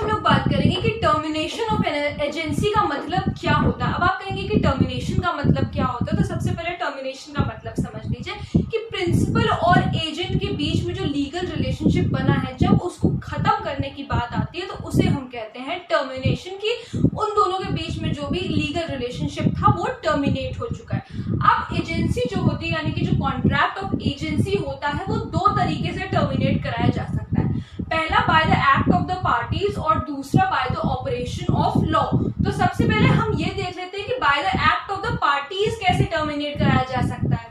हम लोग बात करेंगे कि टर्मिनेशन ऑफ एजेंसी का मतलब क्या होता है। अब आप कहेंगे कि टर्मिनेशन का मतलब क्या होता है, तो सबसे पहले टर्मिनेशन का मतलब समझ लीजिए कि प्रिंसिपल और एजेंट के बीच में जो लीगल रिलेशनशिप बना है, जब उसको खत्म करने की बात आती है तो उसे हम कहते हैं टर्मिनेशन, की उन दोनों के बीच में जो भी लीगल रिलेशनशिप था वो टर्मिनेट हो चुका है। अब एजेंसी जो होती है, यानी कि जो कॉन्ट्रैक्ट ऑफ एजेंसी होता है, वो दो तरीके से टर्मिनेट कराया जा सकता है। पहला by the act of the parties और दूसरा by the operation of law. तो सबसे पहले हम ये देख लेते हैं कि by the act of the parties कैसे टर्मिनेट कराया जा सकता है।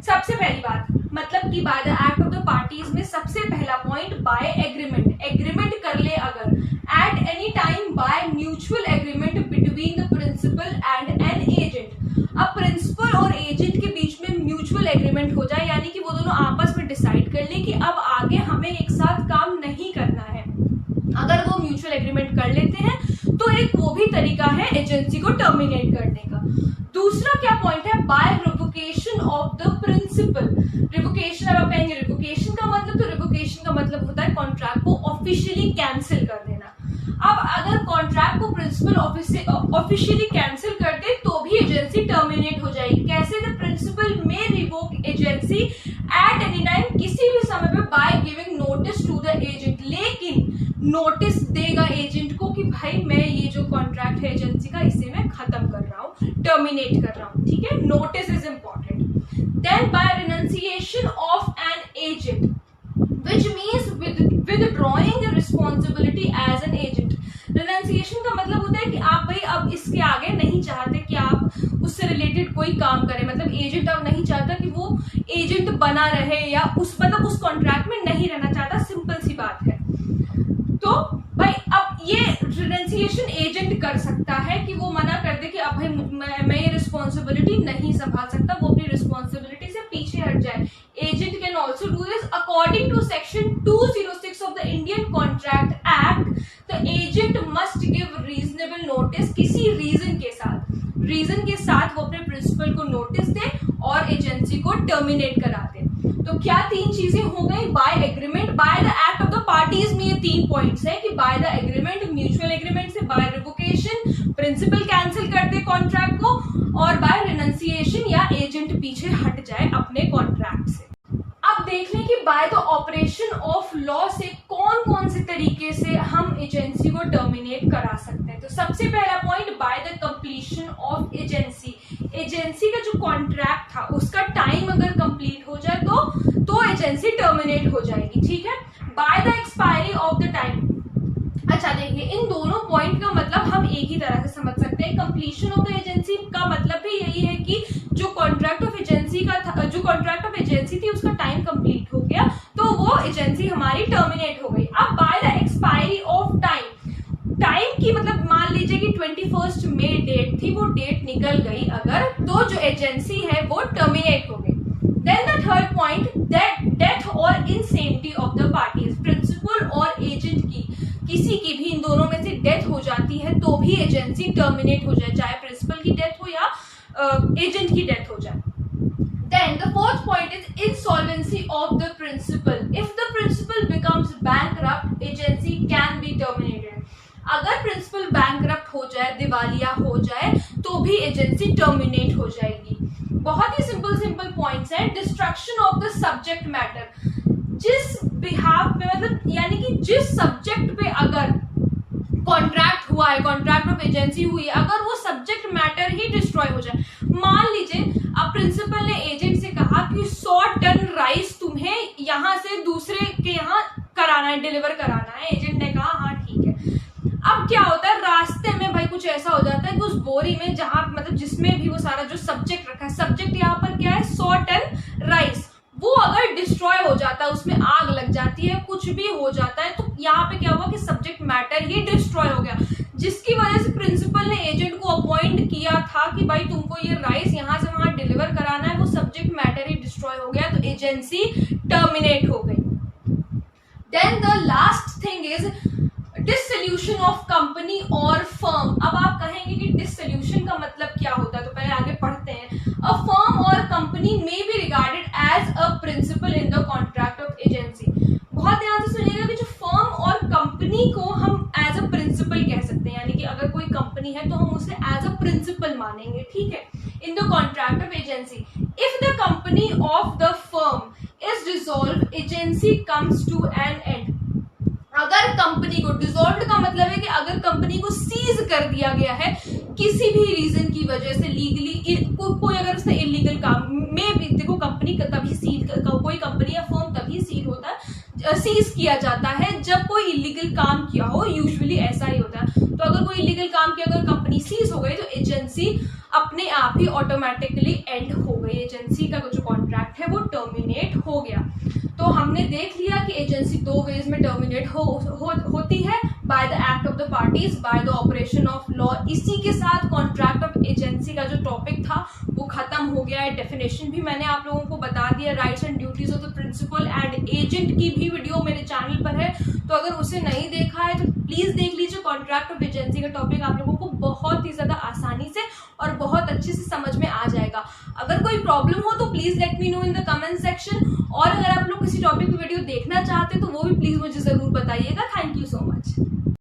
सबसे पहली बात मतलब कि by the act of the parties में सबसे पहला पॉइंट बाय एग्रीमेंट, एग्रीमेंट कर ले अगर at any time by mutual agreement between the principal and an agent. अब प्रिंसिपल और एजेंट के बीच में म्यूचुअल एग्रीमेंट हो जाए, यानी कि वो दोनों आपस में डिसाइड कर ले कि अब आगे हमें एक साथ काम नहीं करना है। अगर वो म्यूचुअल एग्रीमेंट कर लेते हैं तो एक वो भी तरीका है एजेंसी को टर्मिनेट करने का। दूसरा क्या पॉइंट है, by revocation of the principal. Revocation, अब आप कहेंगे रिवोकेशन का मतलब, तो रिवोकेशन का मतलब होता है कॉन्ट्रैक्ट को ऑफिशियली कैंसिल कर देना। अब अगर कॉन्ट्रैक्ट को प्रिंसिपल ऑफिशियली कैंसिल कर दे तो भी एजेंसी टर्मिनेट हो जाएगी। कैसे? The principal may revoke agency at any time, किसी भी समय पे, by giving notice to the agent. लेकिन नोटिस देगा एजेंट को कि भाई मैं ये जो कॉन्ट्रैक्ट है एजेंसी का, इसे मैं खत्म कर रहा हूँ, टर्मिनेट कर रहा हूँ। ठीक है, notice is important. Then by renunciation of an agent which means withdrawing the responsibility as an agent। renunciation का मतलब होता है कि आप भाई अब इसके आगे नहीं चाहते कि आप उससे रिलेटेड कोई काम करें, मतलब एजेंट अब नहीं चाहता कि वो एजेंट बना रहे या उस कॉन्ट्रैक्ट में नहीं रहना चाहता, सिंपल सी बात है। तो भाई अब ये रिनंसिएशन एजेंट कर सकता है कि वो मना कर दे कि अब भाई मैं ये रिस्पॉन्सिबिलिटी नहीं संभाल सकता, वो अपनी रिस्पॉन्सिबिलिटी से पीछे हट जाए। Agent can also do this according to section 206 of the Indian Contract Act। The agent must give reasonable notice, किसी रीजन के साथ वो अपने प्रिंसिपल को नोटिस दे और एजेंसी को टर्मिनेट करा दे। तो क्या तीन चीजें हो गई, by agreement, by the act of the parties में ये तीन पॉइंट्स है कि by the agreement, mutual agreement से, बाय रिवोकेशन, प्रिंसिपल कैंसिल कर दे कॉन्ट्रैक्ट को, और बाय रिनंसिएशन या एजेंट पीछे हट जाए अपने कॉन्ट्रैक्ट से। अब देख लें कि by the operation of law से कौन कौन से तरीके से हम एजेंसी को टर्मिनेट करा सकते हैं। तो सबसे पहला point, by the completion of agency. Agency का जो कॉन्ट्रैक्ट था उसका टाइम अगर कंप्लीट हो जाए तो एजेंसी टर्मिनेट हो जाएगी। ठीक है, by the expiry of the time. अच्छा देखिए, इन दोनों पॉइंट का मतलब हम एक ही तरह से समझ सकते हैं। कंप्लीशन ऑफ द एजेंसी का मतलब भी यही है कि जो कॉन्ट्रैक्ट ऑफ एजेंसी का था, जो कॉन्ट्रैक्ट ऑफ एजेंसी थी उसका टाइम कंप्लीट हो गया तो वो एजेंसी हमारी टर्मिनेट हो गई। अब by the expiry of time की मतलब मान लीजिए कि 21 मई डेट थी, वो डेट निकल गई अगर, तो जो एजेंसी है वो टर्मिनेट हो गई। Then the third point, death और insanity of the parties. Principal और एजेंट की किसी की भी इन दोनों में से डेथ हो जाती है तो भी एजेंसी टर्मिनेट हो जाए, चाहे प्रिंसिपल की डेथ हो या एजेंट की डेथ हो जाए। Then the fourth point is insolvency of the principal. If the principal becomes bankrupt, agency can be terminated. अगर प्रिंसिपल bankrupt हो जाए, दिवालिया हो जाए, तो भी एजेंसी टर्मिनेट हो जाएगी। बहुत ही सिंपल पॉइंट्स हैं। Destruction of the subject matter, जिस बिहाफ पे मतलब यानी कि जिस सब्जेक्ट पे अगर कॉन्ट्रैक्ट हुआ है, कॉन्ट्रैक्ट ऑफ एजेंसी हुई है, अगर वो सब्जेक्ट मैटर ही डिस्ट्रॉय हो जाए। मान लीजिए अब प्रिंसिपल ने एजेंट से कहा कि 100 टन राइस तुम्हें यहाँ से दूसरे के यहाँ कराना है, डिलीवर कराना है। एजेंट ने कहा हाँ ठीक है। अब क्या होता है, रास्ते में भाई कुछ ऐसा हो जाता है कि उस बोरी में जहां मतलब जिसमें भी वो सारा जो सब्जेक्ट रखा है, सब्जेक्ट यहाँ पर क्या है 100 टन राइस, वो अगर डिस्ट्रॉय हो जाता है, उसमें आग लग जाती है, कुछ भी हो जाता है, तो यहाँ पे क्या हुआ कि सब्जेक्ट मैटर ही डिस्ट्रॉय हो गया, जिसकी वजह से प्रिंसिपल ने एजेंट को अपॉइंट किया था कि भाई तुमको ये राइस यहाँ से वहां डिलीवर कराना है, वो सब्जेक्ट मैटर ही डिस्ट्रॉय हो गया, तो एजेंसी टर्मिनेट हो गई। Then the last thing is dissolution of company or firm. अब आप कहेंगे कि डिसोल्यूशन का मतलब क्या होता है, तो पहले आगे पढ़ते हैं। A firm or company may be regarded as a principal in the contract of agency. बहुत ध्यान से सुनिएगा कि जो फर्म और कंपनी को हम एज अ मानेंगे, ठीक है। In the contract of agency, if the company of the firm is dissolve, agency comes to an end. अगर कंपनी को, डिसॉल्व का मतलब है कि अगर कंपनी को सीज कर दिया गया है किसी भी रीजन की वजह से, लीगली कोई अगर उसने इलीगल काम में भी, देखो कंपनी तभी सील, कोई कंपनी या फर्म तभी सील होता है, सीज किया जाता है जब कोई इलीगल काम किया हो, यूजुअली ऐसा ही होता है। तो अगर कोई इलीगल काम किया, अगर कंपनी सीज हो गई तो एजेंसी अपने आप ही ऑटोमेटिकली एंड हो गई, एजेंसी का जो कॉन्ट्रैक्ट है वो टर्मिनेट हो गया। तो हमने देख लिया कि एजेंसी दो वेज में टर्मिनेट होती है, by the act of the parties, by the operation of law. इसी के साथ कॉन्ट्रैक्ट ऑफ एजेंसी का जो टॉपिक था वो खत्म हो गया है। डेफिनेशन भी मैंने आप लोगों को बता दिया, rights and duties of the principal and agent की भी वीडियो मेरे चैनल पर है, तो अगर उसे नहीं देखा है तो प्लीज देख लीजिए। कॉन्ट्रैक्ट ऑफ एजेंसी का टॉपिक आप लोगों को बहुत ही ज्यादा आसानी से और बहुत अच्छे से समझ में आ जाएगा। अगर कोई प्रॉब्लम हो तो please let me know in the comment section, और अगर आप लोग किसी टॉपिक की वीडियो देखना चाहते हैं तो वो भी प्लीज मुझे जरूर बताइएगा। Thank you so much.